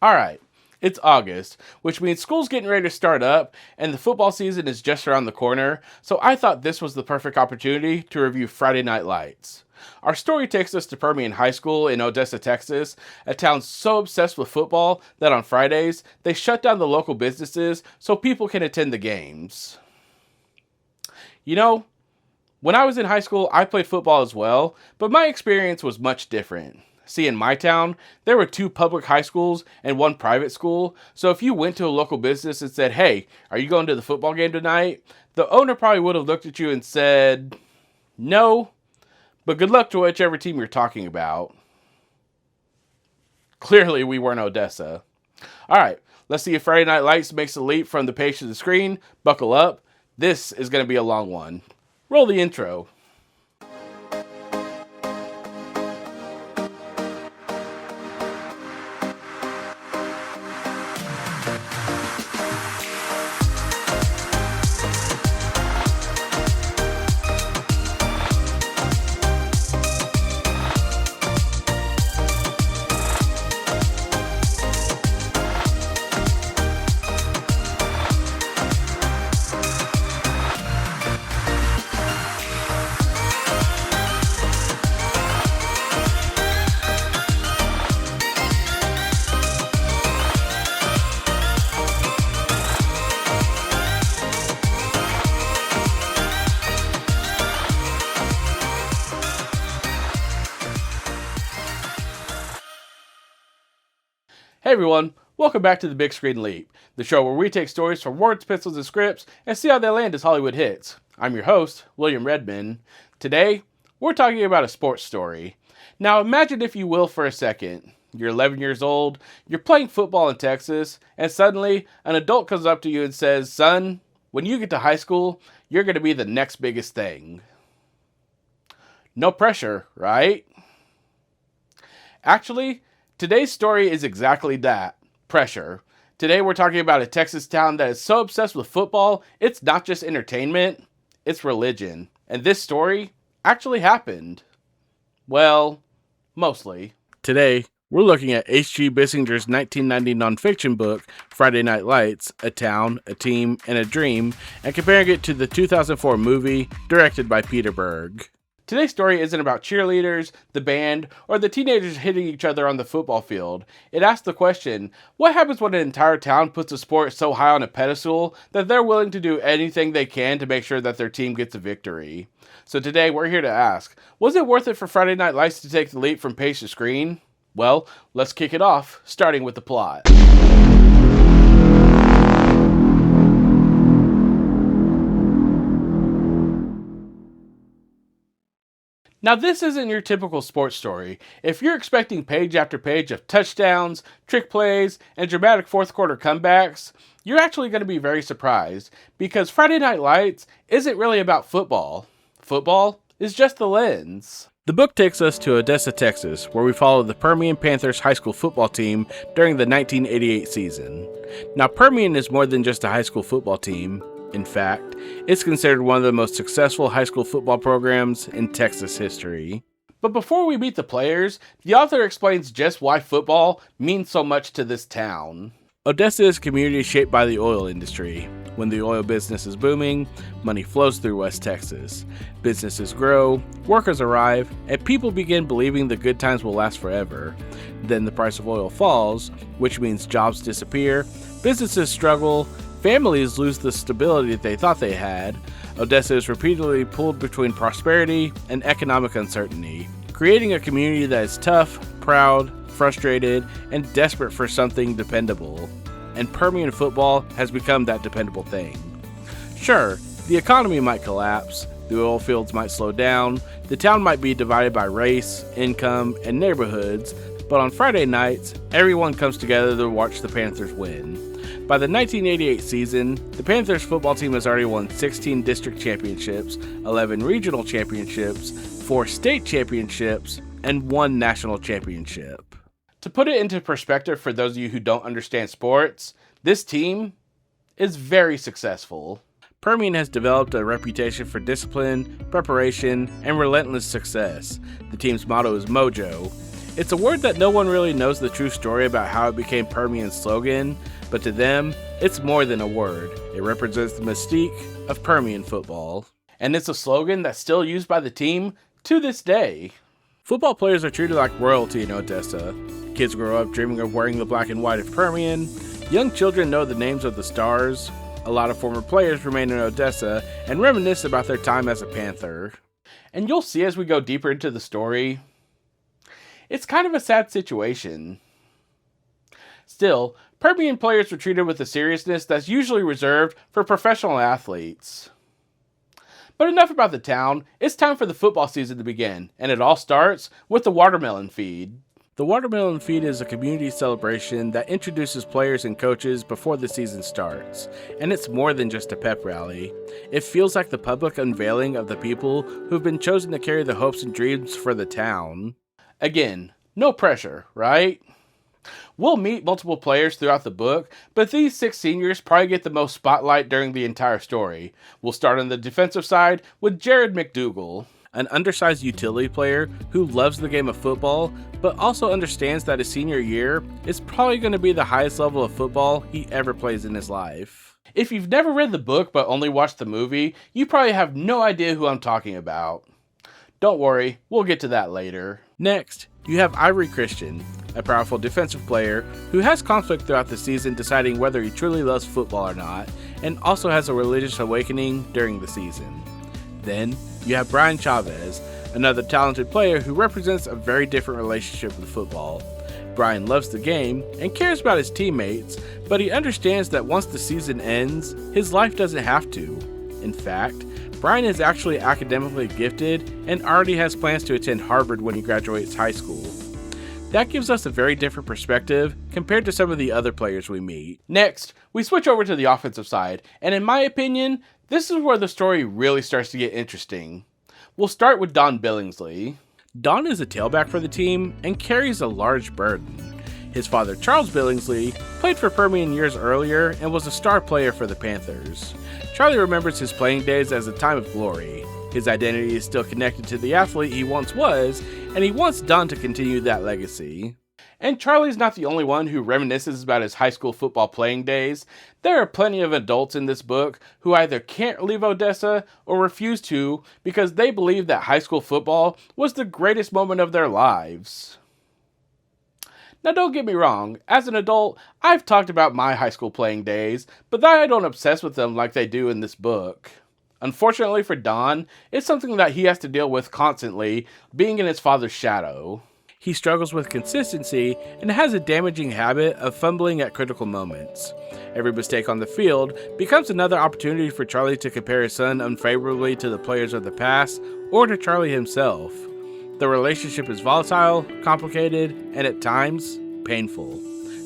Alright, it's August, which means school's getting ready to start up, and the football season is just around the corner, so I thought this was the perfect opportunity to review Friday Night Lights. Our story takes us to Permian High School in Odessa, Texas, a town so obsessed with football that on Fridays, they shut down the local businesses so people can attend the games. You know, when I was in high school, I played football as well, but my experience was much different. See, in my town, there were 2 public high schools and 1 private school, so if you went to a local business and said, "Hey, are you going to the football game tonight?" the owner probably would have looked at you and said, "No, but good luck to whichever team you're talking about." Clearly, we weren't Odessa. Alright, let's see if Friday Night Lights makes a leap from the page to the screen. Buckle up. This is going to be a long one. Roll the intro. Hey everyone, welcome back to the Big Screen Leap, the show where we take stories from words, pencils, and scripts and see how they land as Hollywood hits. I'm your host, William Redman. Today, we're talking about a sports story. Now imagine, if you will, for a second. You're 11 years old, you're playing football in Texas, and suddenly an adult comes up to you and says, "Son, when you get to high school, you're going to be the next biggest thing." No pressure, right? Actually, today's story is exactly that, pressure. Today we're talking about a Texas town that is so obsessed with football, it's not just entertainment, it's religion. And this story actually happened. Well, mostly. Today, we're looking at H.G. Bissinger's 1990 nonfiction book, Friday Night Lights, A Town, a Team, and a Dream, and comparing it to the 2004 movie, directed by Peter Berg. Today's story isn't about cheerleaders, the band, or the teenagers hitting each other on the football field. It asks the question, what happens when an entire town puts a sport so high on a pedestal that they're willing to do anything they can to make sure that their team gets a victory? So today we're here to ask, was it worth it for Friday Night Lights to take the leap from page to screen? Well, let's kick it off, starting with the plot. Now, this isn't your typical sports story. If you're expecting page after page of touchdowns, trick plays, and dramatic fourth quarter comebacks, you're actually going to be very surprised, because Friday Night Lights isn't really about football. Football is just the lens. The book takes us to Odessa, Texas, where we follow the Permian Panthers high school football team during the 1988 season. Now, Permian is more than just a high school football team. In fact, it's considered one of the most successful high school football programs in Texas history. But before we meet the players, the author explains just why football means so much to this town. Odessa is a community shaped by the oil industry. When the oil business is booming, money flows through West Texas. Businesses grow, workers arrive, and people begin believing the good times will last forever. Then the price of oil falls, which means jobs disappear, businesses struggle, families lose the stability that they thought they had. Odessa is repeatedly pulled between prosperity and economic uncertainty, creating a community that is tough, proud, frustrated, and desperate for something dependable. And Permian football has become that dependable thing. Sure, the economy might collapse, the oil fields might slow down, the town might be divided by race, income, and neighborhoods, but on Friday nights, everyone comes together to watch the Panthers win. By the 1988 season, the Panthers football team has already won 16 district championships, 11 regional championships, 4 state championships, and 1 national championship. To put it into perspective for those of you who don't understand sports, this team is very successful. Permian has developed a reputation for discipline, preparation, and relentless success. The team's motto is Mojo. It's a word that no one really knows the true story about how it became Permian's slogan, but to them, it's more than a word. It represents the mystique of Permian football. And it's a slogan that's still used by the team to this day. Football players are treated like royalty in Odessa. Kids grow up dreaming of wearing the black and white of Permian. Young children know the names of the stars. A lot of former players remain in Odessa and reminisce about their time as a Panther. And you'll see as we go deeper into the story, it's kind of a sad situation. Still, Permian players were treated with a seriousness that's usually reserved for professional athletes. But enough about the town, it's time for the football season to begin, and it all starts with the Watermelon Feed. The Watermelon Feed is a community celebration that introduces players and coaches before the season starts, and it's more than just a pep rally. It feels like the public unveiling of the people who've been chosen to carry the hopes and dreams for the town. Again, no pressure, right? We'll meet multiple players throughout the book, but these 6 seniors probably get the most spotlight during the entire story. We'll start on the defensive side with Jared McDougal, an undersized utility player who loves the game of football, but also understands that his senior year is probably going to be the highest level of football he ever plays in his life. If you've never read the book but only watched the movie, you probably have no idea who I'm talking about. Don't worry, we'll get to that later. Next, you have Ivory Christian, a powerful defensive player who has conflict throughout the season deciding whether he truly loves football or not, and also has a religious awakening during the season. Then, you have Brian Chavez, another talented player who represents a very different relationship with football. Brian loves the game and cares about his teammates, but he understands that once the season ends, his life doesn't have to. In fact, Brian is actually academically gifted and already has plans to attend Harvard when he graduates high school. That gives us a very different perspective compared to some of the other players we meet. Next, we switch over to the offensive side, and in my opinion, this is where the story really starts to get interesting. We'll start with Don Billingsley. Don is a tailback for the team and carries a large burden. His father, Charles Billingsley, played for Permian years earlier and was a star player for the Panthers. Charlie remembers his playing days as a time of glory. His identity is still connected to the athlete he once was, and he wants Don to continue that legacy. And Charlie's not the only one who reminisces about his high school football playing days. There are plenty of adults in this book who either can't leave Odessa or refuse to because they believe that high school football was the greatest moment of their lives. Now don't get me wrong, as an adult, I've talked about my high school playing days, but I don't obsess with them like they do in this book. Unfortunately for Don, it's something that he has to deal with constantly, being in his father's shadow. He struggles with consistency and has a damaging habit of fumbling at critical moments. Every mistake on the field becomes another opportunity for Charlie to compare his son unfavorably to the players of the past or to Charlie himself. The relationship is volatile, complicated, and at times, painful.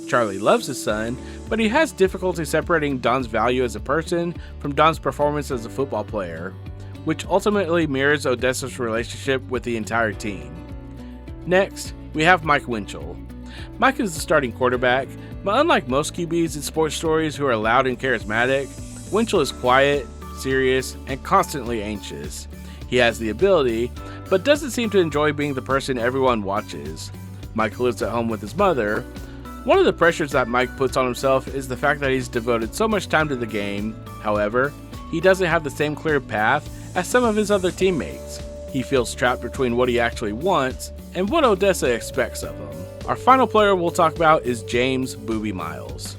Charlie loves his son, but he has difficulty separating Don's value as a person from Don's performance as a football player, which ultimately mirrors Odessa's relationship with the entire team. Next, we have Mike Winchell. Mike is the starting quarterback, but unlike most QBs in sports stories who are loud and charismatic, Winchell is quiet, serious, and constantly anxious. He has the ability, but doesn't seem to enjoy being the person everyone watches. Mike lives at home with his mother. One of the pressures that Mike puts on himself is the fact that he's devoted so much time to the game. However, he doesn't have the same clear path as some of his other teammates. He feels trapped between what he actually wants and what Odessa expects of him. Our final player we'll talk about is James Boobie Miles.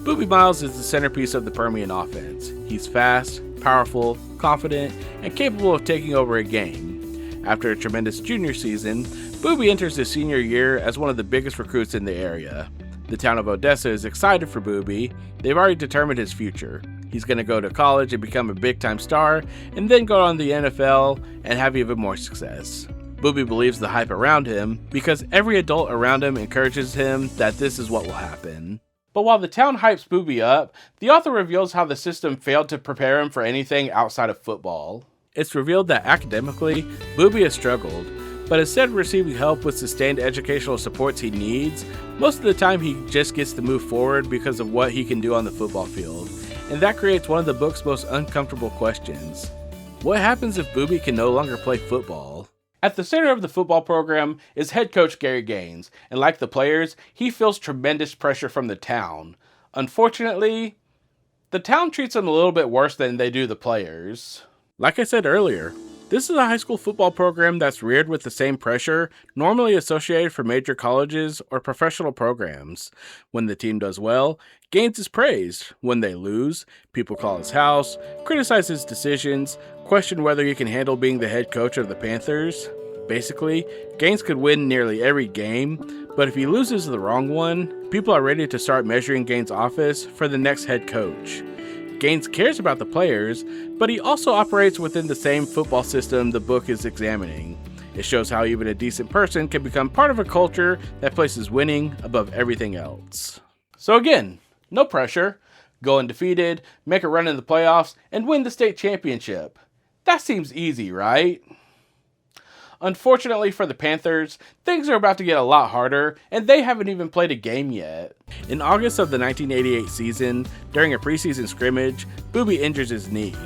Boobie Miles is the centerpiece of the Permian offense. He's fast, powerful, confident, and capable of taking over a game. After a tremendous junior season, Boobie enters his senior year as one of the biggest recruits in the area. The town of Odessa is excited for Boobie. They've already determined his future. He's going to go to college and become a big-time star, and then go on the NFL and have even more success. Boobie believes the hype around him because every adult around him encourages him that this is what will happen. But while the town hypes Boobie up, the author reveals how the system failed to prepare him for anything outside of football. It's revealed that academically, Boobie has struggled, but instead of receiving help with sustained educational supports he needs, most of the time he just gets to move forward because of what he can do on the football field. And that creates one of the book's most uncomfortable questions. What happens if Boobie can no longer play football? At the center of the football program is head coach Gary Gaines, and like the players, he feels tremendous pressure from the town. Unfortunately, the town treats him a little bit worse than they do the players. Like I said earlier, this is a high school football program that's reared with the same pressure normally associated for major colleges or professional programs. When the team does well, Gaines is praised. When they lose, people call his house, criticize his decisions, question whether he can handle being the head coach of the Panthers. Basically, Gaines could win nearly every game, but if he loses the wrong one, people are ready to start measuring Gaines' office for the next head coach. Gaines cares about the players, but he also operates within the same football system the book is examining. It shows how even a decent person can become part of a culture that places winning above everything else. So again, no pressure. Go undefeated, make a run in the playoffs, and win the state championship. That seems easy, right? Unfortunately for the Panthers, things are about to get a lot harder, and they haven't even played a game yet. In August of the 1988 season, during a preseason scrimmage, Boobie injures his knee.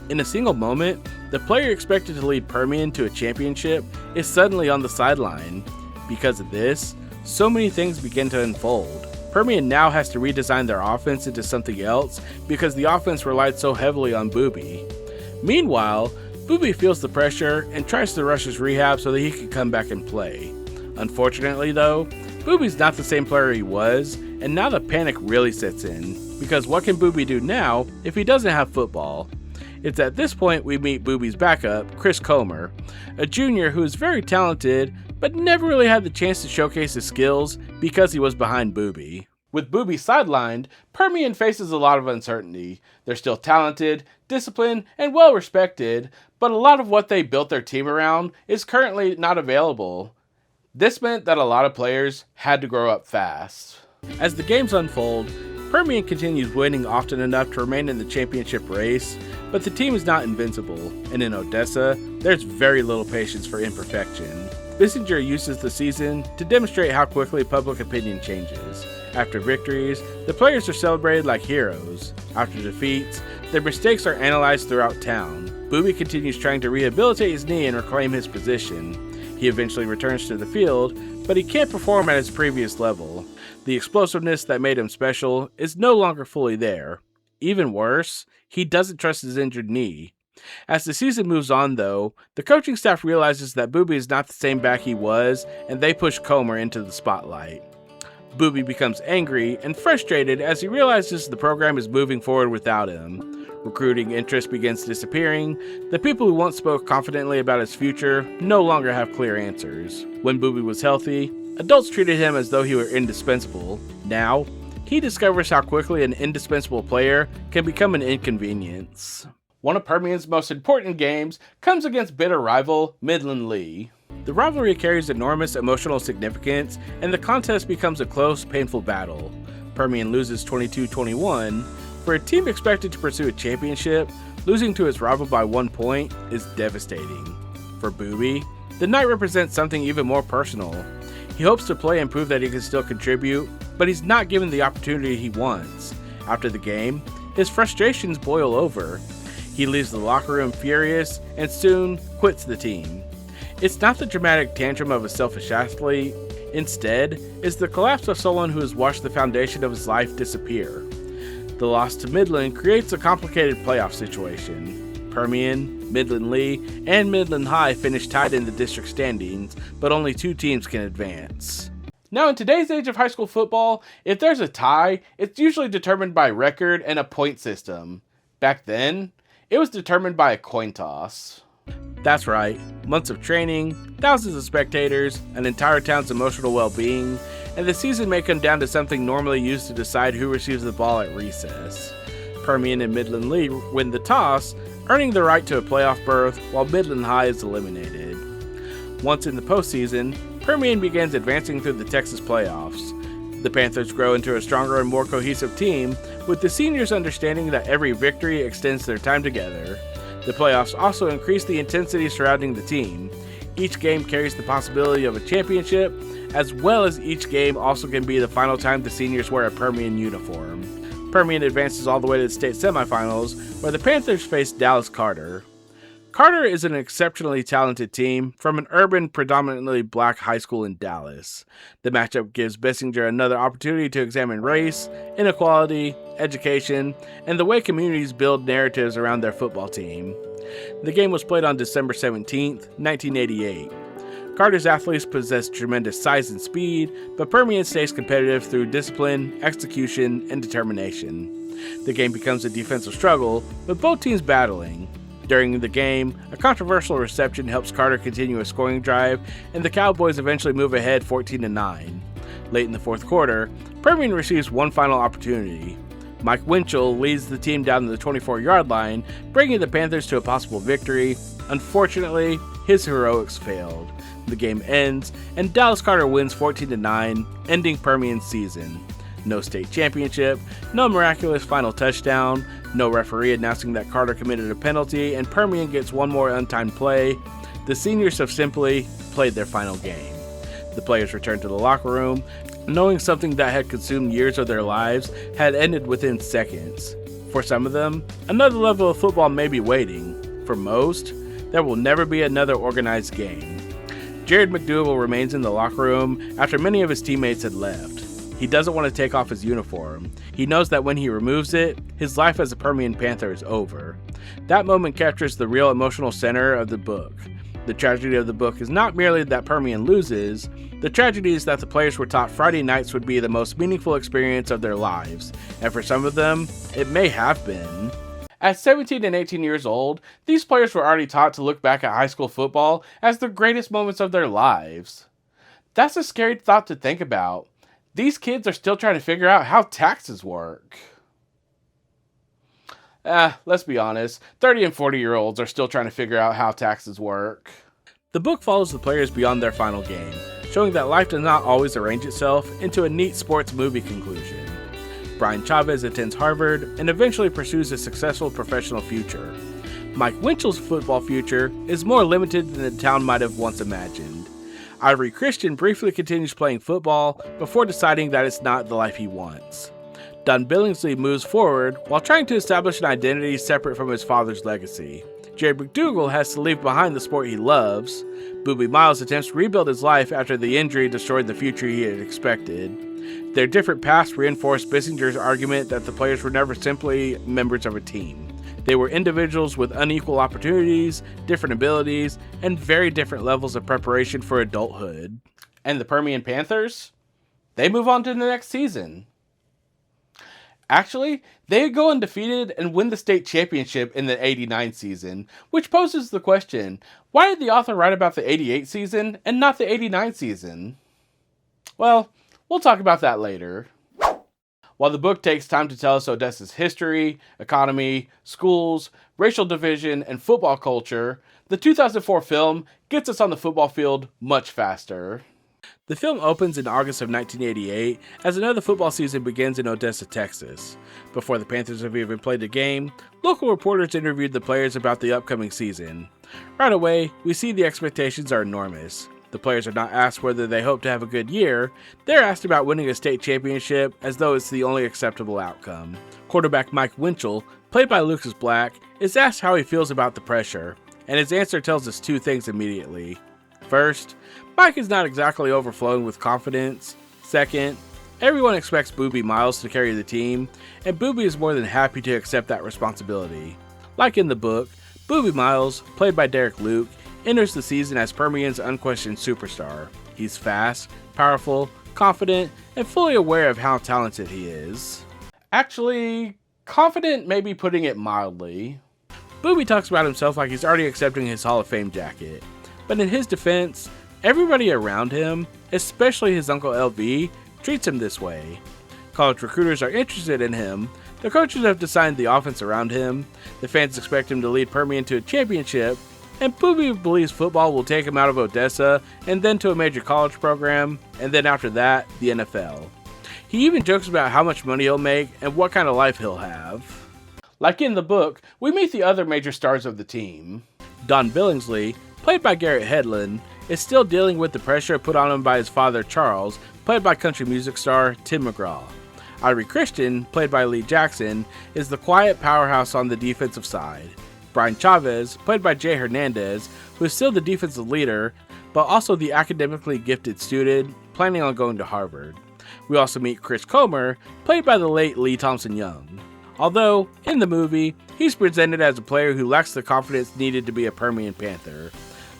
In a single moment, the player expected to lead Permian to a championship is suddenly on the sideline. Because of this, so many things begin to unfold. Permian now has to redesign their offense into something else because the offense relied so heavily on Boobie. Meanwhile, Boobie feels the pressure and tries to rush his rehab so that he can come back and play. Unfortunately though, Boobie's not the same player he was, and now the panic really sets in, because what can Boobie do now if he doesn't have football? It's at this point we meet Boobie's backup, Chris Comer, a junior who is very talented, but never really had the chance to showcase his skills because he was behind Boobie. With Boobie sidelined, Permian faces a lot of uncertainty. They're still talented, disciplined, and well respected, but a lot of what they built their team around is currently not available. This meant that a lot of players had to grow up fast. As the games unfold, Permian continues winning often enough to remain in the championship race, but the team is not invincible, and in Odessa, there's very little patience for imperfection. Bissinger uses the season to demonstrate how quickly public opinion changes. After victories, the players are celebrated like heroes. After defeats, their mistakes are analyzed throughout town. Boobie continues trying to rehabilitate his knee and reclaim his position. He eventually returns to the field, but he can't perform at his previous level. The explosiveness that made him special is no longer fully there. Even worse, he doesn't trust his injured knee. As the season moves on though, the coaching staff realizes that Boobie is not the same back he was, and they push Comer into the spotlight. Boobie becomes angry and frustrated as he realizes the program is moving forward without him. Recruiting interest begins disappearing. The people who once spoke confidently about his future no longer have clear answers. When Boobie was healthy, adults treated him as though he were indispensable. Now, he discovers how quickly an indispensable player can become an inconvenience. One of Permian's most important games comes against bitter rival Midland Lee. The rivalry carries enormous emotional significance, and the contest becomes a close, painful battle. Permian loses 22-21. For a team expected to pursue a championship, losing to its rival by 1 point is devastating. For Boobie, the night represents something even more personal. He hopes to play and prove that he can still contribute, but he's not given the opportunity he wants. After the game, his frustrations boil over. He leaves the locker room furious and soon quits the team. It's not the dramatic tantrum of a selfish athlete. Instead, it's the collapse of someone who has watched the foundation of his life disappear. The loss to Midland creates a complicated playoff situation. Permian, Midland Lee, and Midland High finish tied in the district standings, but only 2 teams can advance. Now, in today's age of high school football, if there's a tie, it's usually determined by record and a point system. Back then, it was determined by a coin toss. That's right, months of training, thousands of spectators, an entire town's emotional well-being, and the season may come down to something normally used to decide who receives the ball at recess. Permian and Midland Lee win the toss, earning the right to a playoff berth, while Midland High is eliminated. Once in the postseason, Permian begins advancing through the Texas playoffs. The Panthers grow into a stronger and more cohesive team, with the seniors understanding that every victory extends their time together. The playoffs also increase the intensity surrounding the team. Each game carries the possibility of a championship, as well as each game also can be the final time the seniors wear a Permian uniform. Permian advances all the way to the state semifinals, where the Panthers face Dallas Carter. Carter is an exceptionally talented team from an urban, predominantly black high school in Dallas. The matchup gives Bissinger another opportunity to examine race, inequality, education, and the way communities build narratives around their football team. The game was played on December 17, 1988. Carter's athletes possess tremendous size and speed, but Permian stays competitive through discipline, execution, and determination. The game becomes a defensive struggle, with both teams battling. During the game, a controversial reception helps Carter continue a scoring drive, and the Cowboys eventually move ahead 14-9. Late in the fourth quarter, Permian receives one final opportunity. Mike Winchell leads the team down to the 24-yard line, bringing the Panthers to a possible victory. Unfortunately, his heroics failed. The game ends, and Dallas Carter wins 14-9, ending Permian's season. No state championship, no miraculous final touchdown, no referee announcing that Carter committed a penalty, and Permian gets one more untimed play. The seniors have simply played their final game. The players returned to the locker room, knowing something that had consumed years of their lives had ended within seconds. For some of them, another level of football may be waiting. For most, there will never be another organized game. Jared McDougal remains in the locker room after many of his teammates had left. He doesn't want to take off his uniform. He knows that when he removes it, his life as a Permian Panther is over. That moment captures the real emotional center of the book. The tragedy of the book is not merely that Permian loses, the tragedy is that the players were taught Friday nights would be the most meaningful experience of their lives, and for some of them, it may have been. At 17 and 18 years old, these players were already taught to look back at high school football as the greatest moments of their lives. That's a scary thought to think about. These kids are still trying to figure out how taxes work. Let's be honest, 30 and 40-year-olds are still trying to figure out how taxes work. The book follows the players beyond their final game, showing that life does not always arrange itself into a neat sports movie conclusion. Brian Chavez attends Harvard and eventually pursues a successful professional future. Mike Winchell's football future is more limited than the town might have once imagined. Ivory Christian briefly continues playing football before deciding that it's not the life he wants. Don Billingsley moves forward while trying to establish an identity separate from his father's legacy. Jared McDougal has to leave behind the sport he loves. Boobie Miles attempts to rebuild his life after the injury destroyed the future he had expected. Their different paths reinforce Bissinger's argument that the players were never simply members of a team. They were individuals with unequal opportunities, different abilities, and very different levels of preparation for adulthood. And the Permian Panthers? They move on to the next season. Actually, they go undefeated and win the state championship in the 89 season, which poses the question, why did the author write about the 88 season and not the 89 season? Well, we'll talk about that later. While the book takes time to tell us Odessa's history, economy, schools, racial division, and football culture, the 2004 film gets us on the football field much faster. The film opens in August of 1988 as another football season begins in Odessa, Texas. Before the Panthers have even played a game, local reporters interviewed the players about the upcoming season. Right away, we see the expectations are enormous. The players are not asked whether they hope to have a good year, they're asked about winning a state championship as though it's the only acceptable outcome. Quarterback Mike Winchell, played by Lucas Black, is asked how he feels about the pressure, and his answer tells us two things immediately. First, Mike is not exactly overflowing with confidence. Second, everyone expects Boobie Miles to carry the team, and Boobie is more than happy to accept that responsibility. Like in the book, Boobie Miles, played by Derek Luke, enters the season as Permian's unquestioned superstar. He's fast, powerful, confident, and fully aware of how talented he is. Actually, confident may be putting it mildly. Boobie talks about himself like he's already accepting his Hall of Fame jacket. But in his defense, everybody around him, especially his uncle LV, treats him this way. College recruiters are interested in him, the coaches have designed the offense around him, the fans expect him to lead Permian to a championship, and Boobie believes football will take him out of Odessa and then to a major college program, and then after that, the NFL. He even jokes about how much money he'll make and what kind of life he'll have. Like in the book, we meet the other major stars of the team. Don Billingsley, played by Garrett Hedlund, is still dealing with the pressure put on him by his father Charles, played by country music star Tim McGraw. Ivory Christian, played by Lee Jackson, is the quiet powerhouse on the defensive side. Brian Chavez, played by Jay Hernandez, who is still the defensive leader, but also the academically gifted student planning on going to Harvard. We also meet Chris Comer, played by the late Lee Thompson Young. Although, in the movie, he's presented as a player who lacks the confidence needed to be a Permian Panther.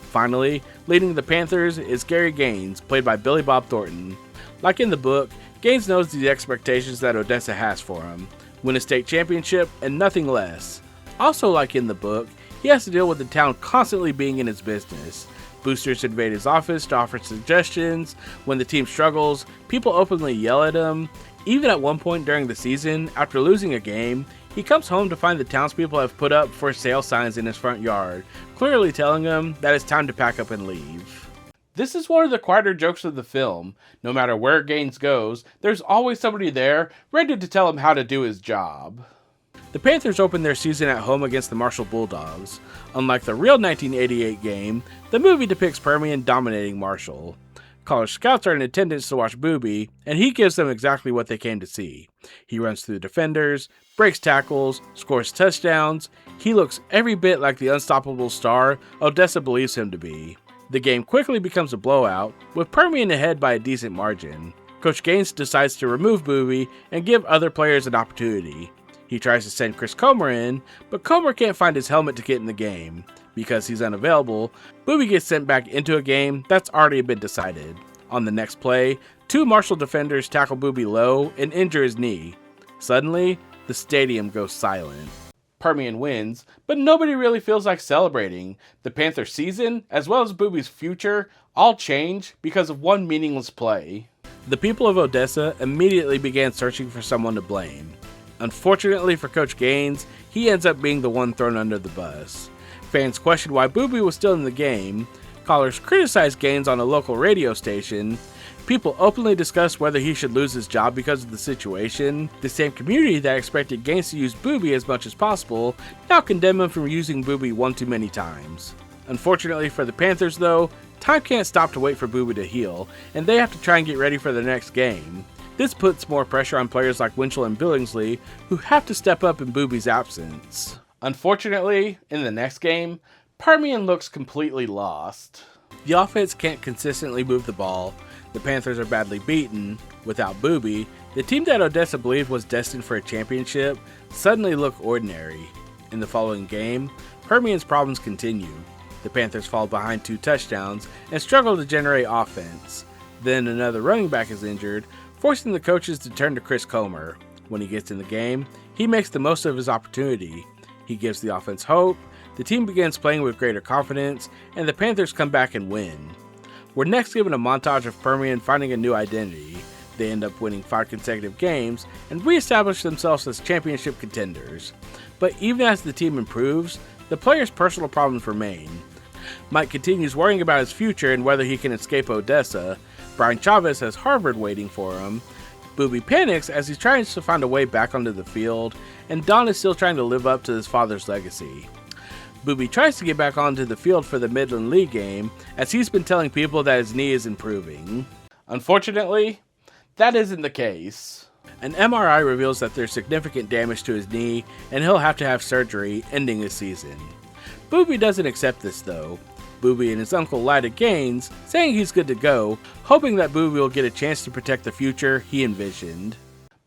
Finally, leading the Panthers is Gary Gaines, played by Billy Bob Thornton. Like in the book, Gaines knows the expectations that Odessa has for him: win a state championship and nothing less. Also like in the book, he has to deal with the town constantly being in his business. Boosters invade his office to offer suggestions. When the team struggles, people openly yell at him. Even at one point during the season, after losing a game, he comes home to find the townspeople have put up for sale signs in his front yard, clearly telling him that it's time to pack up and leave. This is one of the quieter jokes of the film. No matter where Gaines goes, there's always somebody there ready to tell him how to do his job. The Panthers opened their season at home against the Marshall Bulldogs. Unlike the real 1988 game, the movie depicts Permian dominating Marshall. College scouts are in attendance to watch Boobie, and he gives them exactly what they came to see. He runs through defenders, breaks tackles, scores touchdowns. He looks every bit like the unstoppable star Odessa believes him to be. The game quickly becomes a blowout, with Permian ahead by a decent margin. Coach Gaines decides to remove Boobie and give other players an opportunity. He tries to send Chris Comer in, but Comer can't find his helmet to get in the game. Because he's unavailable, Boobie gets sent back into a game that's already been decided. On the next play, two Marshall defenders tackle Boobie low and injure his knee. Suddenly, the stadium goes silent. Permian wins, but nobody really feels like celebrating. The Panther season, as well as Boobie's future, all change because of one meaningless play. The people of Odessa immediately began searching for someone to blame. Unfortunately for Coach Gaines, he ends up being the one thrown under the bus. Fans questioned why Boobie was still in the game. Callers criticized Gaines on a local radio station. People openly discussed whether he should lose his job because of the situation. The same community that expected Gaines to use Boobie as much as possible now condemn him for using Boobie one too many times. Unfortunately for the Panthers though, time can't stop to wait for Boobie to heal, and they have to try and get ready for the next game. This puts more pressure on players like Winchell and Billingsley, who have to step up in Boobie's absence. Unfortunately, in the next game, Permian looks completely lost. The offense can't consistently move the ball, the Panthers are badly beaten. Without Boobie, the team that Odessa believed was destined for a championship suddenly look ordinary. In the following game, Permian's problems continue. The Panthers fall behind 2 touchdowns and struggle to generate offense. Then another running back is injured, forcing the coaches to turn to Chris Comer. When he gets in the game, he makes the most of his opportunity. He gives the offense hope, the team begins playing with greater confidence, and the Panthers come back and win. We're next given a montage of Permian finding a new identity. They end up winning 5 consecutive games and reestablish themselves as championship contenders. But even as the team improves, the players' personal problems remain. Mike continues worrying about his future and whether he can escape Odessa. Brian Chavez has Harvard waiting for him. Boobie panics as he tries to find a way back onto the field, and Don is still trying to live up to his father's legacy. Boobie tries to get back onto the field for the Midland League game, as he's been telling people that his knee is improving. Unfortunately, that isn't the case. An MRI reveals that there's significant damage to his knee, and he'll have to have surgery, ending his season. Boobie doesn't accept this though. Boobie and his uncle lie to Gaines, saying he's good to go, hoping that Boobie will get a chance to protect the future he envisioned.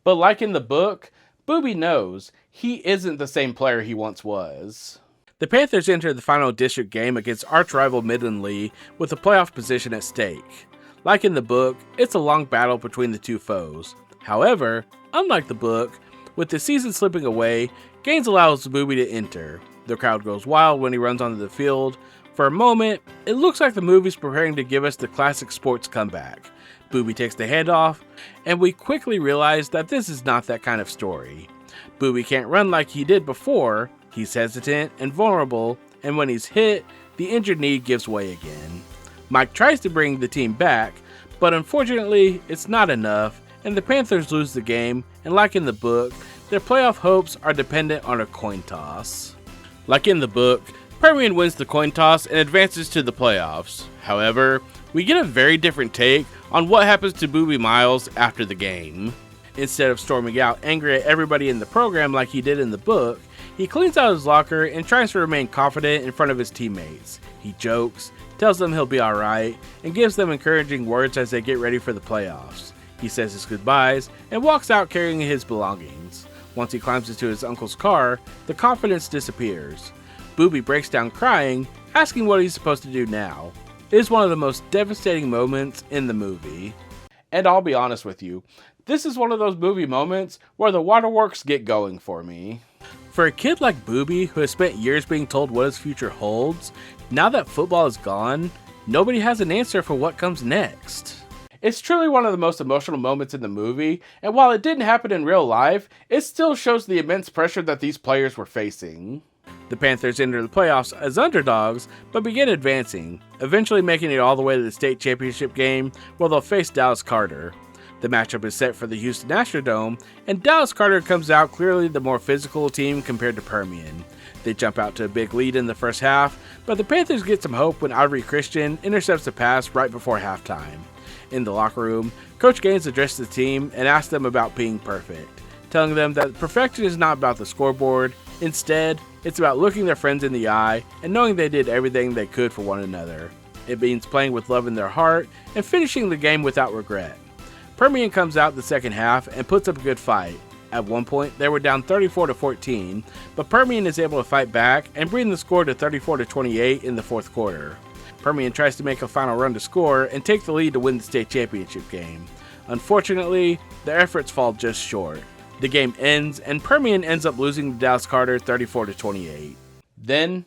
But like in the book, Boobie knows he isn't the same player he once was. The Panthers enter the final district game against arch-rival Midland Lee with a playoff position at stake. Like in the book, it's a long battle between the two foes. However, unlike the book, with the season slipping away, Gaines allows Boobie to enter. The crowd goes wild when he runs onto the field. For a moment, it looks like the movie's preparing to give us the classic sports comeback. Boobie takes the handoff, and we quickly realize that this is not that kind of story. Boobie can't run like he did before. He's hesitant and vulnerable, and when he's hit, the injured knee gives way again. Mike tries to bring the team back, but unfortunately, it's not enough, and the Panthers lose the game, and like in the book, their playoff hopes are dependent on a coin toss. Like in the book, Permian wins the coin toss and advances to the playoffs. However, we get a very different take on what happens to Boobie Miles after the game. Instead of storming out angry at everybody in the program like he did in the book, He cleans out his locker and tries to remain confident in front of his teammates. He jokes, tells them he'll be alright, and gives them encouraging words as they get ready for the playoffs. He says his goodbyes and walks out carrying his belongings. Once he climbs into his uncle's car, the confidence disappears. Boobie breaks down crying, asking what he's supposed to do now. It is one of the most devastating moments in the movie. And I'll be honest with you, this is one of those movie moments where the waterworks get going for me. For a kid like Boobie, who has spent years being told what his future holds, now that football is gone, nobody has an answer for what comes next. It's truly one of the most emotional moments in the movie, and while it didn't happen in real life, it still shows the immense pressure that these players were facing. The Panthers enter the playoffs as underdogs, but begin advancing, eventually making it all the way to the state championship game, where they'll face Dallas Carter. The matchup is set for the Houston Astrodome, and Dallas Carter comes out clearly the more physical team compared to Permian. They jump out to a big lead in the first half, but the Panthers get some hope when Aubrey Christian intercepts a pass right before halftime. In the locker room, Coach Gaines addresses the team and asks them about being perfect, telling them that perfection is not about the scoreboard. Instead, it's about looking their friends in the eye and knowing they did everything they could for one another. It means playing with love in their heart and finishing the game without regret. Permian comes out the second half and puts up a good fight. At one point, they were down 34-14, but Permian is able to fight back and bring the score to 34-28 in the fourth quarter. Permian tries to make a final run to score and take the lead to win the state championship game. Unfortunately, their efforts fall just short. The game ends, and Permian ends up losing to Dallas Carter 34-28. Then,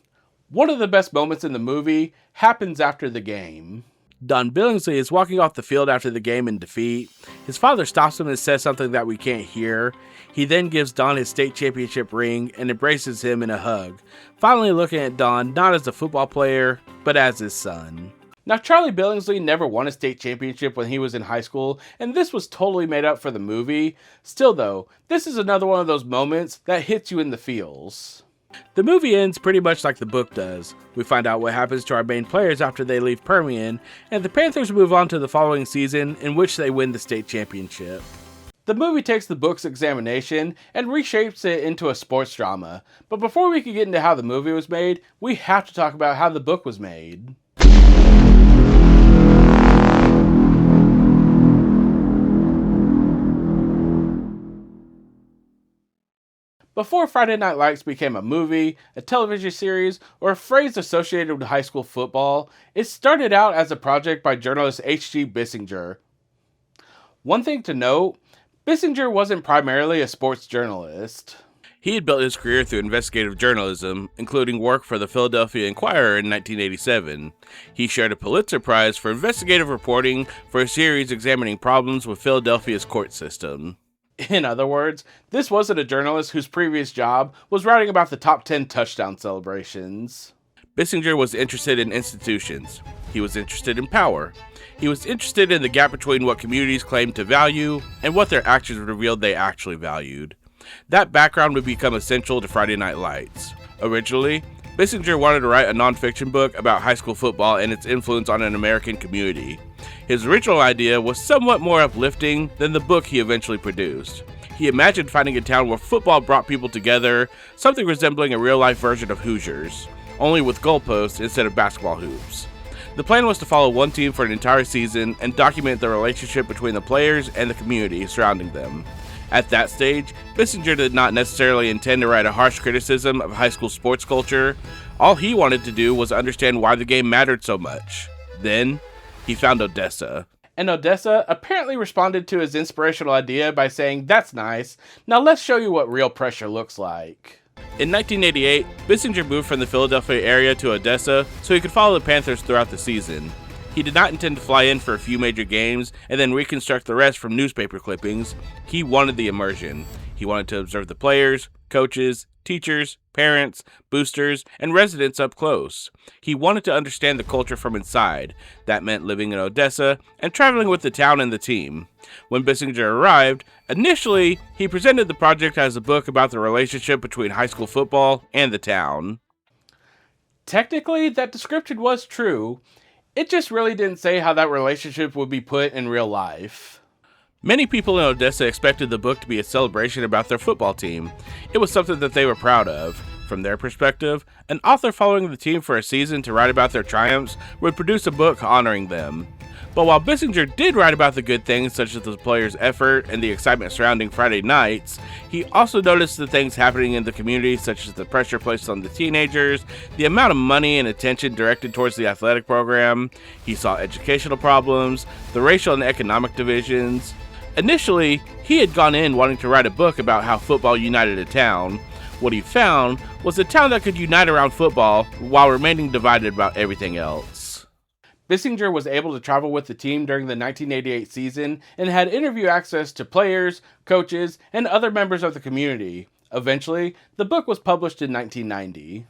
one of the best moments in the movie happens after the game. Don Billingsley is walking off the field after the game in defeat. His father stops him and says something that we can't hear. He then gives Don his state championship ring and embraces him in a hug, finally looking at Don not as a football player, but as his son. Now, Charlie Billingsley never won a state championship when he was in high school, and this was totally made up for the movie. Still though, this is another one of those moments that hits you in the feels. The movie ends pretty much like the book does. We find out what happens to our main players after they leave Permian, and the Panthers move on to the following season, in which they win the state championship. The movie takes the book's examination and reshapes it into a sports drama, but before we can get into how the movie was made, we have to talk about how the book was made. Before Friday Night Lights became a movie, a television series, or a phrase associated with high school football, it started out as a project by journalist H.G. Bissinger. One thing to note, Bissinger wasn't primarily a sports journalist. He had built his career through investigative journalism, including work for the Philadelphia Inquirer in 1987. He shared a Pulitzer Prize for investigative reporting for a series examining problems with Philadelphia's court system. In other words, this wasn't a journalist whose previous job was writing about the top 10 touchdown celebrations. Bissinger was interested in institutions. He was interested in power. He was interested in the gap between what communities claimed to value and what their actions revealed they actually valued. That background would become essential to Friday Night Lights. Originally, Bissinger wanted to write a nonfiction book about high school football and its influence on an American community. His original idea was somewhat more uplifting than the book he eventually produced. He imagined finding a town where football brought people together, something resembling a real-life version of Hoosiers, only with goalposts instead of basketball hoops. The plan was to follow one team for an entire season and document the relationship between the players and the community surrounding them. At that stage, Bissinger did not necessarily intend to write a harsh criticism of high school sports culture. All he wanted to do was understand why the game mattered so much. Then, he found Odessa. And Odessa apparently responded to his inspirational idea by saying, "That's nice. Now let's show you what real pressure looks like." In 1988, Bissinger moved from the Philadelphia area to Odessa so he could follow the Panthers throughout the season. He did not intend to fly in for a few major games and then reconstruct the rest from newspaper clippings. He wanted the immersion. He wanted to observe the players, coaches, teachers, parents, boosters, and residents up close. He wanted to understand the culture from inside. That meant living in Odessa and traveling with the town and the team. When Bissinger arrived, initially, he presented the project as a book about the relationship between high school football and the town. Technically, that description was true. It just really didn't say how that relationship would be put in real life. Many people in Odessa expected the book to be a celebration about their football team. It was something that they were proud of. From their perspective, an author following the team for a season to write about their triumphs would produce a book honoring them. But while Bissinger did write about the good things such as the players' effort and the excitement surrounding Friday nights, he also noticed the things happening in the community such as the pressure placed on the teenagers, the amount of money and attention directed towards the athletic program. He saw educational problems, the racial and economic divisions. Initially, he had gone in wanting to write a book about how football united a town. What he found was a town that could unite around football while remaining divided about everything else. Bissinger was able to travel with the team during the 1988 season and had interview access to players, coaches, and other members of the community. Eventually, the book was published in 1990.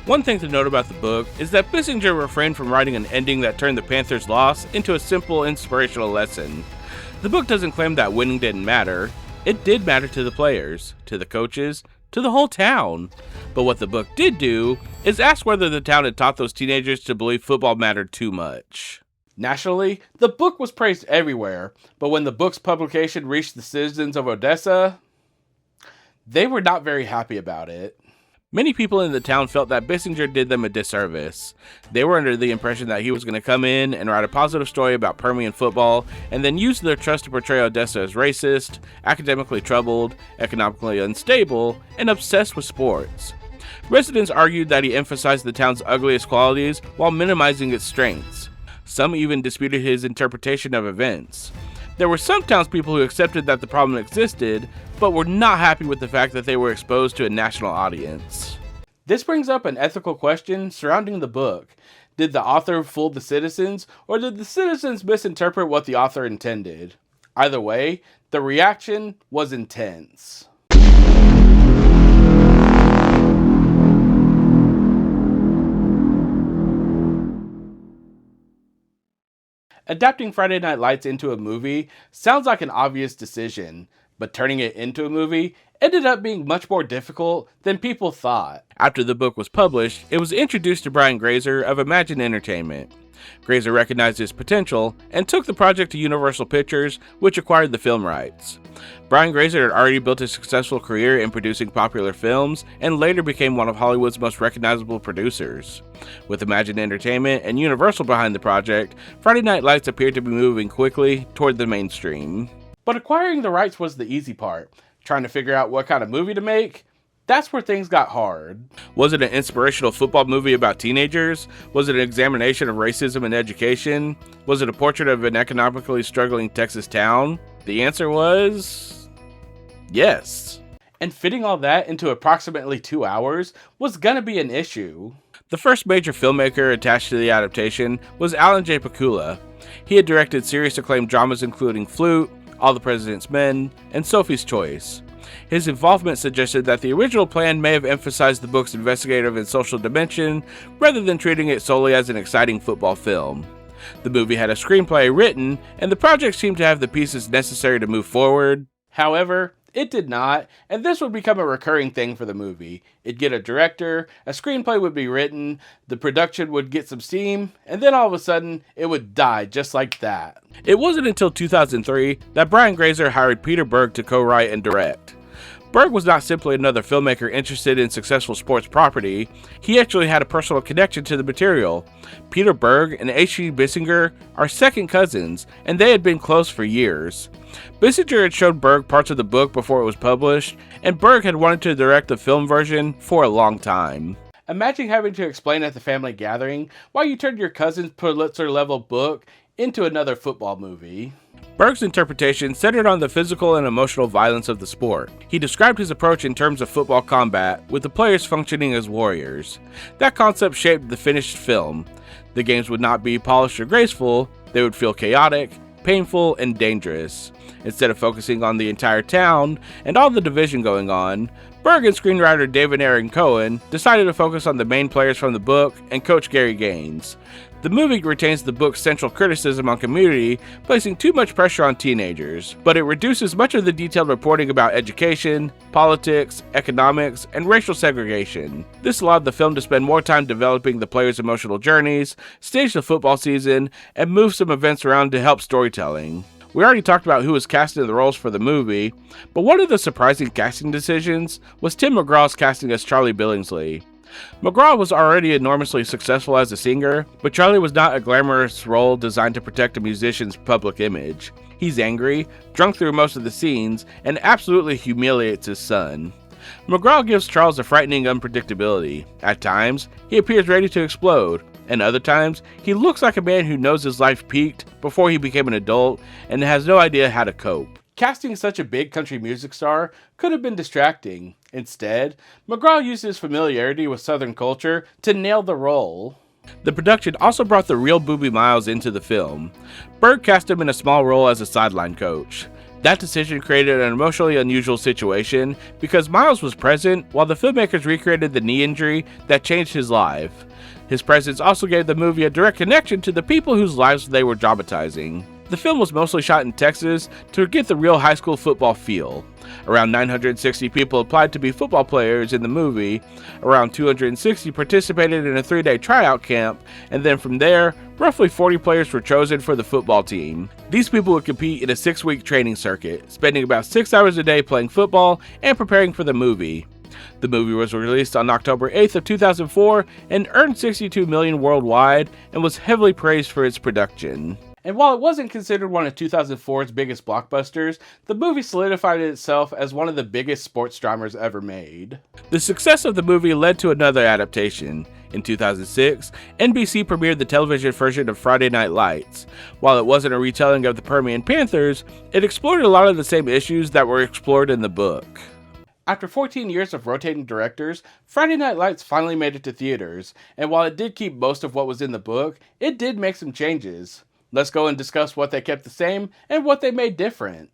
One thing to note about the book is that Bissinger refrained from writing an ending that turned the Panthers' loss into a simple inspirational lesson. The book doesn't claim that winning didn't matter. It did matter to the players, to the coaches, to the whole town. But what the book did do is ask whether the town had taught those teenagers to believe football mattered too much. Nationally, the book was praised everywhere, but when the book's publication reached the citizens of Odessa, they were not very happy about it. Many people in the town felt that Bissinger did them a disservice. They were under the impression that he was going to come in and write a positive story about Permian football and then use their trust to portray Odessa as racist, academically troubled, economically unstable, and obsessed with sports. Residents argued that he emphasized the town's ugliest qualities while minimizing its strengths. Some even disputed his interpretation of events. There were some townspeople who accepted that the problem existed, but were not happy with the fact that they were exposed to a national audience. This brings up an ethical question surrounding the book. Did the author fool the citizens, or did the citizens misinterpret what the author intended? Either way, the reaction was intense. Adapting Friday Night Lights into a movie sounds like an obvious decision, but turning it into a movie ended up being much more difficult than people thought. After the book was published, it was introduced to Brian Grazer of Imagine Entertainment. Grazer recognized his potential and took the project to Universal Pictures, which acquired the film rights. Brian Grazer had already built a successful career in producing popular films and later became one of Hollywood's most recognizable producers. With Imagine Entertainment and Universal behind the project, Friday Night Lights appeared to be moving quickly toward the mainstream. But acquiring the rights was the easy part. Trying to figure out what kind of movie to make, that's where things got hard. Was it an inspirational football movie about teenagers? Was it an examination of racism in education? Was it a portrait of an economically struggling Texas town? The answer was yes. And fitting all that into approximately 2 hours was gonna be an issue. The first major filmmaker attached to the adaptation was Alan J. Pakula. He had directed series acclaimed dramas including Flute, All the President's Men, and Sophie's Choice. His involvement suggested that the original plan may have emphasized the book's investigative and social dimension rather than treating it solely as an exciting football film. The movie had a screenplay written, and the project seemed to have the pieces necessary to move forward. However, it did not, and this would become a recurring thing for the movie. It'd get a director, a screenplay would be written, the production would get some steam, and then all of a sudden, it would die just like that. It wasn't until 2003 that Brian Grazer hired Peter Berg to co-write and direct. Berg was not simply another filmmaker interested in successful sports property, he actually had a personal connection to the material. Peter Berg and H.G. Bissinger are second cousins, and they had been close for years. Bissinger had showed Berg parts of the book before it was published, and Berg had wanted to direct the film version for a long time. Imagine having to explain at the family gathering why you turned your cousin's Pulitzer-level book into another football movie. Berg's interpretation centered on the physical and emotional violence of the sport. He described his approach in terms of football combat, with the players functioning as warriors. That concept shaped the finished film. The games would not be polished or graceful, they would feel chaotic, painful, and dangerous. Instead of focusing on the entire town and all the division going on, Berg and screenwriter David Aaron Cohen decided to focus on the main players from the book and coach Gary Gaines. The movie retains the book's central criticism on community, placing too much pressure on teenagers, but it reduces much of the detailed reporting about education, politics, economics, and racial segregation. This allowed the film to spend more time developing the players' emotional journeys, stage the football season, and move some events around to help storytelling. We already talked about who was casted in the roles for the movie, but one of the surprising casting decisions was Tim McGraw's casting as Charlie Billingsley. McGraw was already enormously successful as a singer, but Charlie was not a glamorous role designed to protect a musician's public image. He's angry, drunk through most of the scenes, and absolutely humiliates his son. McGraw gives Charles a frightening unpredictability. At times, he appears ready to explode, and other times, he looks like a man who knows his life peaked before he became an adult and has no idea how to cope. Casting such a big country music star could have been distracting. Instead, McGraw used his familiarity with Southern culture to nail the role. The production also brought the real Boobie Miles into the film. Berg cast him in a small role as a sideline coach. That decision created an emotionally unusual situation because Miles was present while the filmmakers recreated the knee injury that changed his life. His presence also gave the movie a direct connection to the people whose lives they were dramatizing. The film was mostly shot in Texas to get the real high school football feel. Around 960 people applied to be football players in the movie, around 260 participated in a 3-day tryout camp, and then from there, roughly 40 players were chosen for the football team. These people would compete in a 6-week training circuit, spending about 6 hours a day playing football and preparing for the movie. The movie was released on October 8th of 2004 and earned $62 million worldwide and was heavily praised for its production. And while it wasn't considered one of 2004's biggest blockbusters, the movie solidified itself as one of the biggest sports dramas ever made. The success of the movie led to another adaptation. In 2006, NBC premiered the television version of Friday Night Lights. While it wasn't a retelling of the Permian Panthers, it explored a lot of the same issues that were explored in the book. After 14 years of rotating directors, Friday Night Lights finally made it to theaters, and while it did keep most of what was in the book, it did make some changes. Let's go and discuss what they kept the same and what they made different.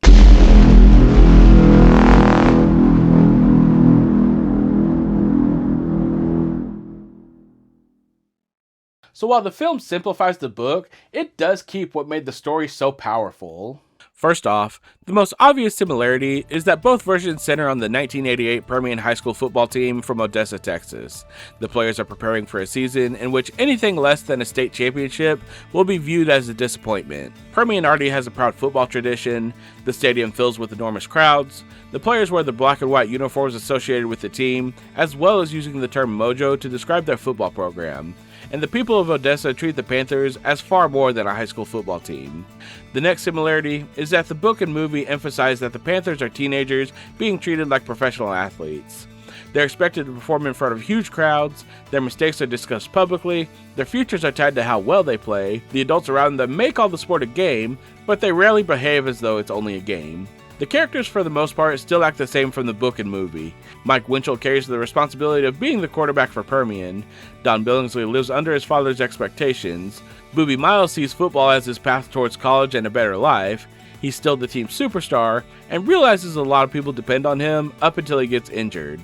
So while the film simplifies the book, it does keep what made the story so powerful. First off, the most obvious similarity is that both versions center on the 1988 Permian High School football team from Odessa, Texas. The players are preparing for a season in which anything less than a state championship will be viewed as a disappointment. Permian already has a proud football tradition, the stadium fills with enormous crowds, the players wear the black and white uniforms associated with the team, as well as using the term mojo to describe their football program. And the people of Odessa treat the Panthers as far more than a high school football team. The next similarity is that the book and movie emphasize that the Panthers are teenagers being treated like professional athletes. They're expected to perform in front of huge crowds, their mistakes are discussed publicly, their futures are tied to how well they play, the adults around them may call the sport a game, but they rarely behave as though it's only a game. The characters, for the most part, still act the same from the book and movie. Mike Winchell carries the responsibility of being the quarterback for Permian. Don Billingsley lives under his father's expectations. Boobie Miles sees football as his path towards college and a better life. He's still the team's superstar, and realizes a lot of people depend on him up until he gets injured.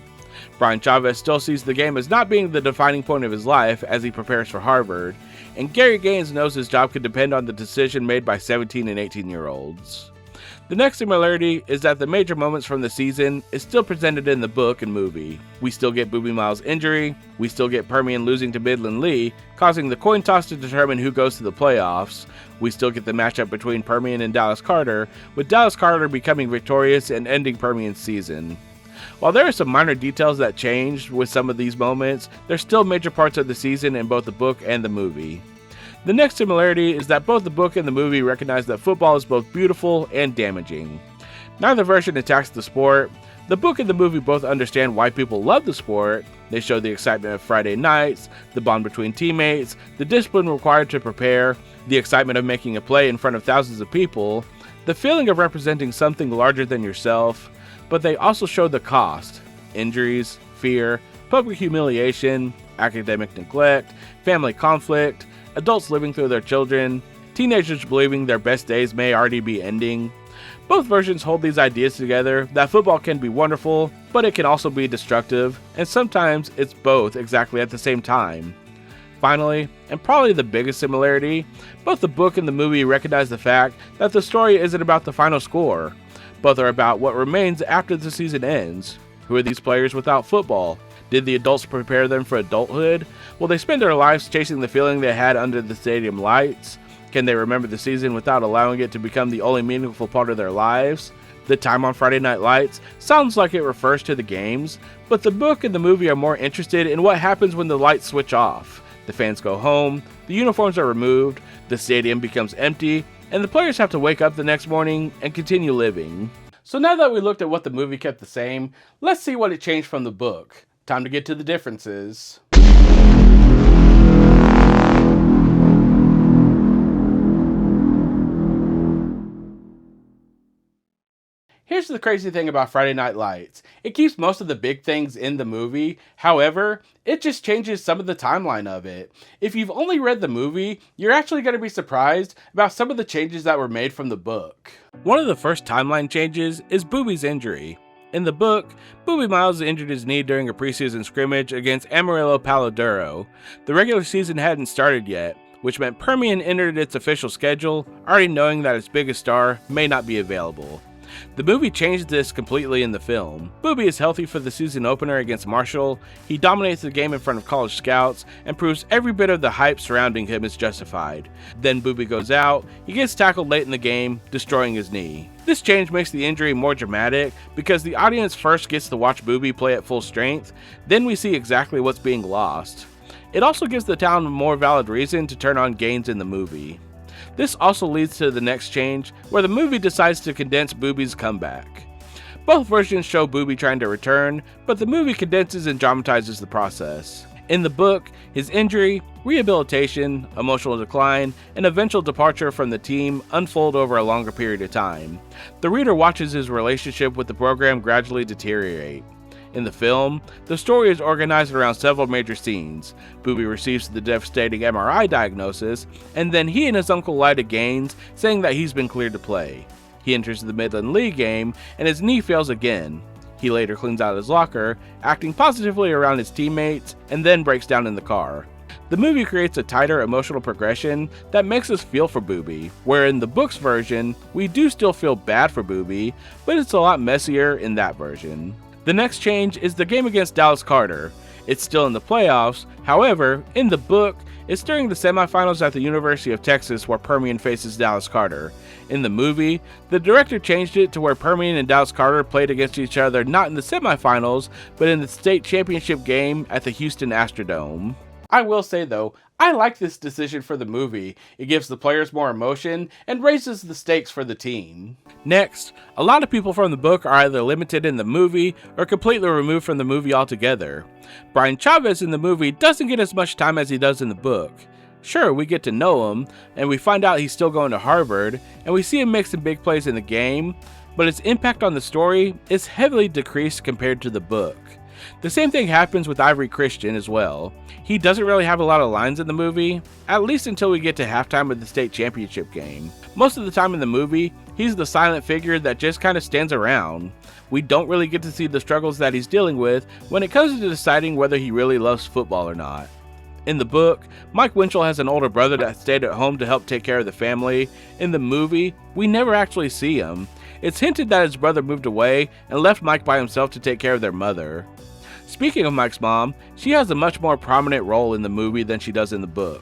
Brian Chavez still sees the game as not being the defining point of his life as he prepares for Harvard, and Gary Gaines knows his job could depend on the decision made by 17 and 18-year-olds. The next similarity is that the major moments from the season is still presented in the book and movie. We still get Boobie Miles' injury, we still get Permian losing to Midland Lee, causing the coin toss to determine who goes to the playoffs, we still get the matchup between Permian and Dallas Carter, with Dallas Carter becoming victorious and ending Permian's season. While there are some minor details that changed with some of these moments, they're still major parts of the season in both the book and the movie. The next similarity is that both the book and the movie recognize that football is both beautiful and damaging. Neither version attacks the sport. The book and the movie both understand why people love the sport. They show the excitement of Friday nights, the bond between teammates, the discipline required to prepare, the excitement of making a play in front of thousands of people, the feeling of representing something larger than yourself, but they also show the cost: injuries, fear, public humiliation, academic neglect, family conflict, adults living through their children, teenagers believing their best days may already be ending. Both versions hold these ideas together that football can be wonderful, but it can also be destructive, and sometimes it's both exactly at the same time. Finally, and probably the biggest similarity, both the book and the movie recognize the fact that the story isn't about the final score. Both are about what remains after the season ends. Who are these players without football? Did the adults prepare them for adulthood? Will they spend their lives chasing the feeling they had under the stadium lights? Can they remember the season without allowing it to become the only meaningful part of their lives? The time on Friday Night Lights sounds like it refers to the games, but the book and the movie are more interested in what happens when the lights switch off. The fans go home, the uniforms are removed, the stadium becomes empty, and the players have to wake up the next morning and continue living. So now that we looked at what the movie kept the same, let's see what it changed from the book. Time to get to the differences. Here's the crazy thing about Friday Night Lights. It keeps most of the big things in the movie. However, it just changes some of the timeline of it. If you've only read the movie, you're actually going to be surprised about some of the changes that were made from the book. One of the first timeline changes is Boobie's injury. In the book, Boobie Miles injured his knee during a preseason scrimmage against Amarillo Palo Duro. The regular season hadn't started yet, which meant Permian entered its official schedule, already knowing that its biggest star may not be available. The movie changed this completely in the film. Boobie is healthy for the season opener against Marshall, he dominates the game in front of college scouts, and proves every bit of the hype surrounding him is justified. Then Boobie goes out, he gets tackled late in the game, destroying his knee. This change makes the injury more dramatic because the audience first gets to watch Boobie play at full strength, then we see exactly what's being lost. It also gives the town a more valid reason to turn on Gaines in the movie. This also leads to the next change, where the movie decides to condense Boobie's comeback. Both versions show Boobie trying to return, but the movie condenses and dramatizes the process. In the book, his injury, rehabilitation, emotional decline, and eventual departure from the team unfold over a longer period of time. The reader watches his relationship with the program gradually deteriorate. In the film, the story is organized around several major scenes. Boobie receives the devastating MRI diagnosis, and then he and his uncle lie to Gaines, saying that he's been cleared to play. He enters the Midland League game, and his knee fails again. He later cleans out his locker, acting positively around his teammates, and then breaks down in the car. The movie creates a tighter emotional progression that makes us feel for Boobie, where in the book's version, we do still feel bad for Boobie, but it's a lot messier in that version. The next change is the game against Dallas Carter. It's still in the playoffs, however, in the book, it's during the semifinals at the University of Texas where Permian faces Dallas Carter. In the movie, the director changed it to where Permian and Dallas Carter played against each other not in the semifinals, but in the state championship game at the Houston Astrodome. I will say though, I like this decision for the movie. It gives the players more emotion and raises the stakes for the team. Next, a lot of people from the book are either limited in the movie or completely removed from the movie altogether. Brian Chavez in the movie doesn't get as much time as he does in the book. Sure, we get to know him, and we find out he's still going to Harvard, and we see him make some big plays in the game, but his impact on the story is heavily decreased compared to the book. The same thing happens with Ivory Christian as well. He doesn't really have a lot of lines in the movie, at least until we get to halftime of the state championship game. Most of the time in the movie, he's the silent figure that just kind of stands around. We don't really get to see the struggles that he's dealing with when it comes to deciding whether he really loves football or not. In the book, Mike Winchell has an older brother that stayed at home to help take care of the family. In the movie, we never actually see him. It's hinted that his brother moved away and left Mike by himself to take care of their mother. Speaking of Mike's mom, she has a much more prominent role in the movie than she does in the book.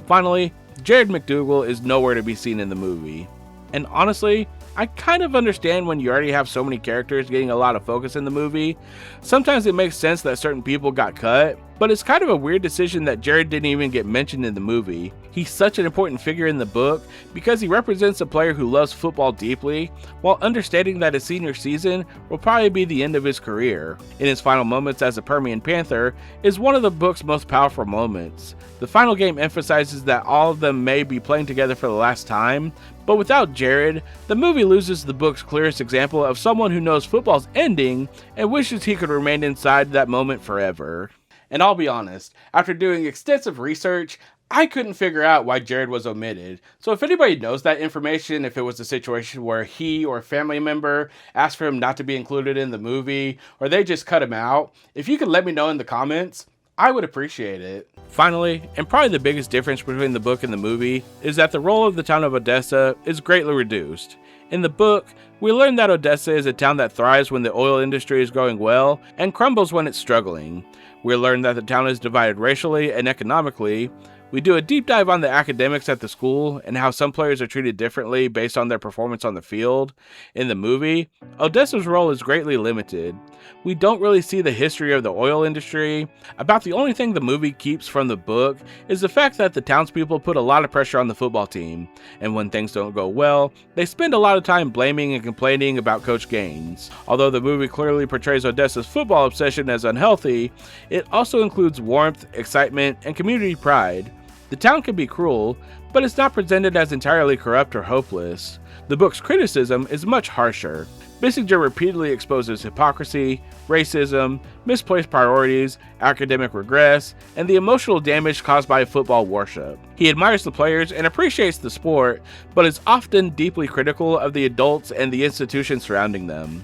Finally, Jared McDougal is nowhere to be seen in the movie. And honestly, I kind of understand when you already have so many characters getting a lot of focus in the movie. Sometimes it makes sense that certain people got cut, but it's kind of a weird decision that Jared didn't even get mentioned in the movie. He's such an important figure in the book because he represents a player who loves football deeply, while understanding that his senior season will probably be the end of his career. In his final moments as a Permian Panther is one of the book's most powerful moments. The final game emphasizes that all of them may be playing together for the last time, but without Jared, the movie loses the book's clearest example of someone who knows football's ending and wishes he could remain inside that moment forever. And I'll be honest, after doing extensive research, I couldn't figure out why Jared was omitted. So if anybody knows that information, if it was a situation where he or a family member asked for him not to be included in the movie, or they just cut him out, if you could let me know in the comments, I would appreciate it. Finally, and probably the biggest difference between the book and the movie, is that the role of the town of Odessa is greatly reduced. In the book, we learn that Odessa is a town that thrives when the oil industry is going well and crumbles when it's struggling. We learn that the town is divided racially and economically. We do a deep dive on the academics at the school and how some players are treated differently based on their performance on the field. In the movie, Odessa's role is greatly limited. We don't really see the history of the oil industry. About the only thing the movie keeps from the book is the fact that the townspeople put a lot of pressure on the football team, and when things don't go well, they spend a lot of time blaming and complaining about Coach Gaines. Although the movie clearly portrays Odessa's football obsession as unhealthy, it also includes warmth, excitement, and community pride. The town can be cruel, but it's not presented as entirely corrupt or hopeless. The book's criticism is much harsher. Bissinger repeatedly exposes hypocrisy, racism, misplaced priorities, academic regress, and the emotional damage caused by football worship. He admires the players and appreciates the sport, but is often deeply critical of the adults and the institutions surrounding them.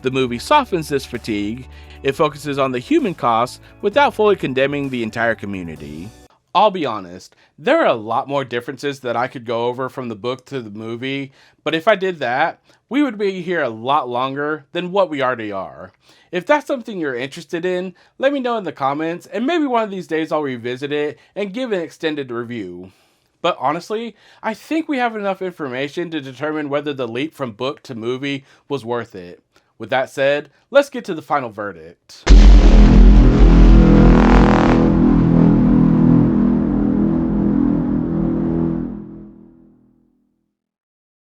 The movie softens this fatigue. It focuses on the human costs without fully condemning the entire community. I'll be honest, there are a lot more differences that I could go over from the book to the movie, but if I did that, we would be here a lot longer than what we already are. If that's something you're interested in, let me know in the comments, and maybe one of these days I'll revisit it and give an extended review. But honestly, I think we have enough information to determine whether the leap from book to movie was worth it. With that said, let's get to the final verdict.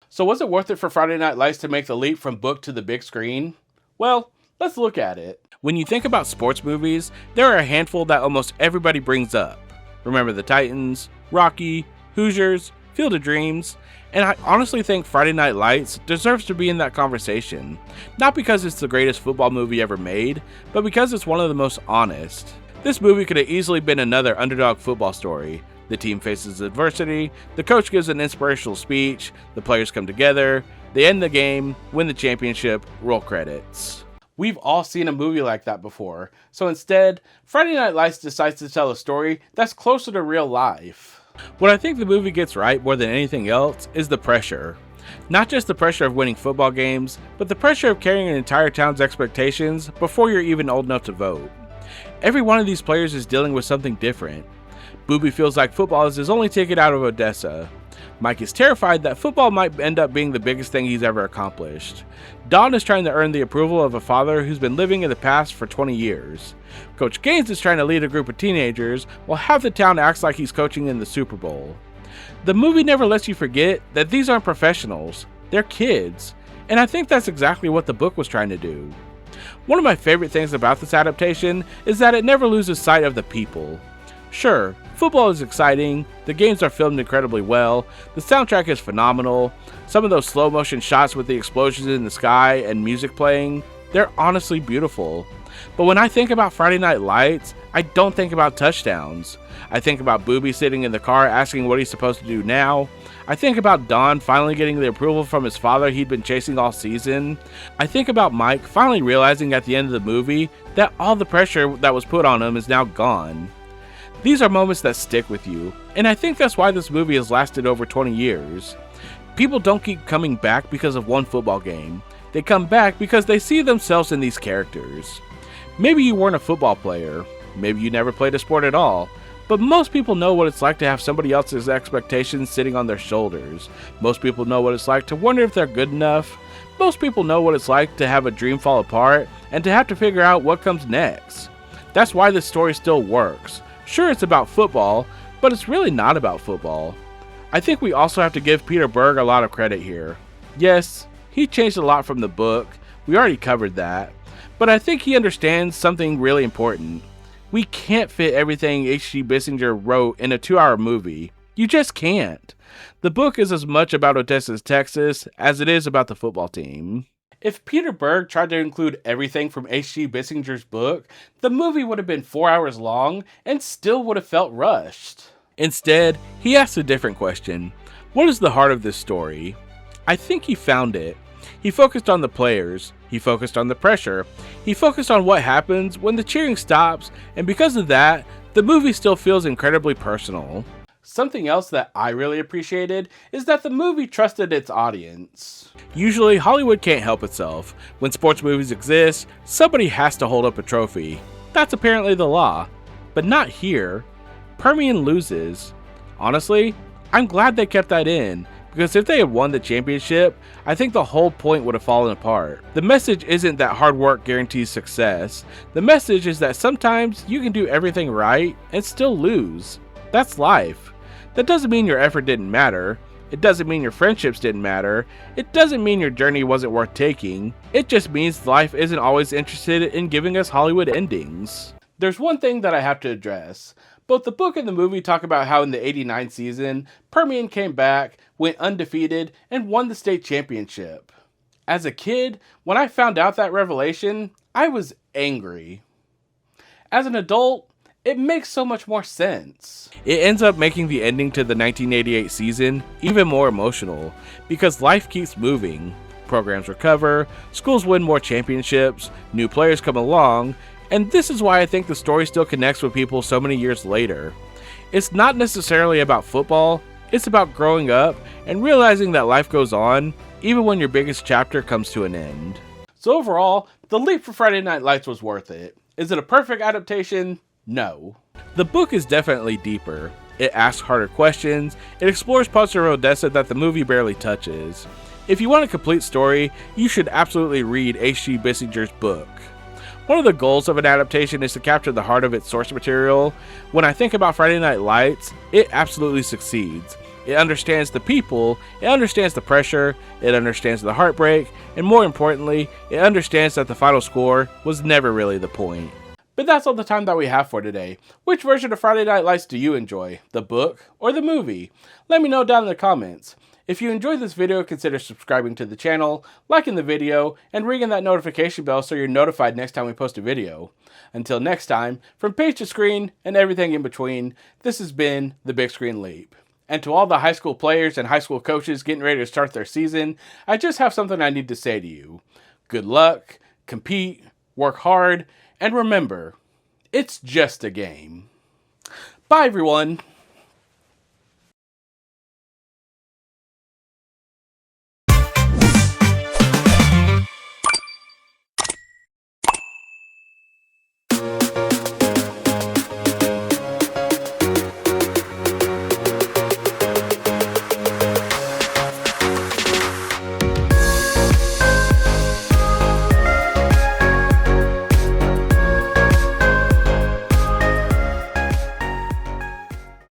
So was it worth it for Friday Night Lights to make the leap from book to the big screen? Well, let's look at it. When you think about sports movies, there are a handful that almost everybody brings up. Remember the Titans, Rocky, Hoosiers, Field of Dreams, and I honestly think Friday Night Lights deserves to be in that conversation. Not because it's the greatest football movie ever made, but because it's one of the most honest. This movie could have easily been another underdog football story. The team faces adversity, the coach gives an inspirational speech, the players come together, they end the game, win the championship, roll credits. We've all seen a movie like that before, so instead, Friday Night Lights decides to tell a story that's closer to real life. What I think the movie gets right more than anything else is the pressure. Not just the pressure of winning football games, but the pressure of carrying an entire town's expectations before you're even old enough to vote. Every one of these players is dealing with something different. Booby feels like football is his only ticket out of Odessa. Mike is terrified that football might end up being the biggest thing he's ever accomplished. Don is trying to earn the approval of a father who's been living in the past for 20 years. Coach Gaines is trying to lead a group of teenagers while half the town acts like he's coaching in the Super Bowl. The movie never lets you forget that these aren't professionals, they're kids, and I think that's exactly what the book was trying to do. One of my favorite things about this adaptation is that it never loses sight of the people. Sure, football is exciting, the games are filmed incredibly well, the soundtrack is phenomenal, some of those slow motion shots with the explosions in the sky and music playing, they're honestly beautiful. But when I think about Friday Night Lights, I don't think about touchdowns. I think about Booby sitting in the car asking what he's supposed to do now. I think about Don finally getting the approval from his father he'd been chasing all season. I think about Mike finally realizing at the end of the movie that all the pressure that was put on him is now gone. These are moments that stick with you, and I think that's why this movie has lasted over 20 years. People don't keep coming back because of one football game. They come back because they see themselves in these characters. Maybe you weren't a football player, maybe you never played a sport at all, but most people know what it's like to have somebody else's expectations sitting on their shoulders. Most people know what it's like to wonder if they're good enough. Most people know what it's like to have a dream fall apart and to have to figure out what comes next. That's why this story still works. Sure, it's about football, but it's really not about football. I think we also have to give Peter Berg a lot of credit here. Yes, he changed a lot from the book, we already covered that, but I think he understands something really important. We can't fit everything H.G. Bissinger wrote in a 2-hour movie. You just can't. The book is as much about Odessa's Texas as it is about the football team. If Peter Berg tried to include everything from H.G. Bissinger's book, the movie would have been 4 hours long and still would have felt rushed. Instead, he asked a different question. What is the heart of this story? I think he found it. He focused on the players, he focused on the pressure, he focused on what happens when the cheering stops, and because of that, the movie still feels incredibly personal. Something else that I really appreciated is that the movie trusted its audience. Usually, Hollywood can't help itself. When sports movies exist, somebody has to hold up a trophy. That's apparently the law. But not here. Permian loses. Honestly, I'm glad they kept that in, because if they had won the championship, I think the whole point would have fallen apart. The message isn't that hard work guarantees success. The message is that sometimes you can do everything right and still lose. That's life. That doesn't mean your effort didn't matter. It doesn't mean your friendships didn't matter. It doesn't mean your journey wasn't worth taking. It just means life isn't always interested in giving us Hollywood endings. There's one thing that I have to address. Both the book and the movie talk about how in the '89 season, Permian came back, went undefeated, and won the state championship. As a kid, when I found out that revelation, I was angry. As an adult, it makes so much more sense. It ends up making the ending to the 1988 season even more emotional, because life keeps moving. Programs recover, schools win more championships, new players come along, and this is why I think the story still connects with people so many years later. It's not necessarily about football, it's about growing up and realizing that life goes on, even when your biggest chapter comes to an end. So overall, the leap for Friday Night Lights was worth it. Is it a perfect adaptation? No. The book is definitely deeper. It asks harder questions, it explores parts of Odessa that the movie barely touches. If you want a complete story, you should absolutely read H.G. Bissinger's book. One of the goals of an adaptation is to capture the heart of its source material. When I think about Friday Night Lights, it absolutely succeeds. It understands the people, it understands the pressure, it understands the heartbreak, and more importantly, it understands that the final score was never really the point. But that's all the time that we have for today. Which version of Friday Night Lights do you enjoy? The book or the movie? Let me know down in the comments. If you enjoyed this video, consider subscribing to the channel, liking the video, and ringing that notification bell so you're notified next time we post a video. Until next time, from page to screen and everything in between, this has been The Big Screen Leap. And to all the high school players and high school coaches getting ready to start their season, I just have something I need to say to you. Good luck, compete, work hard, and remember, it's just a game. Bye, everyone.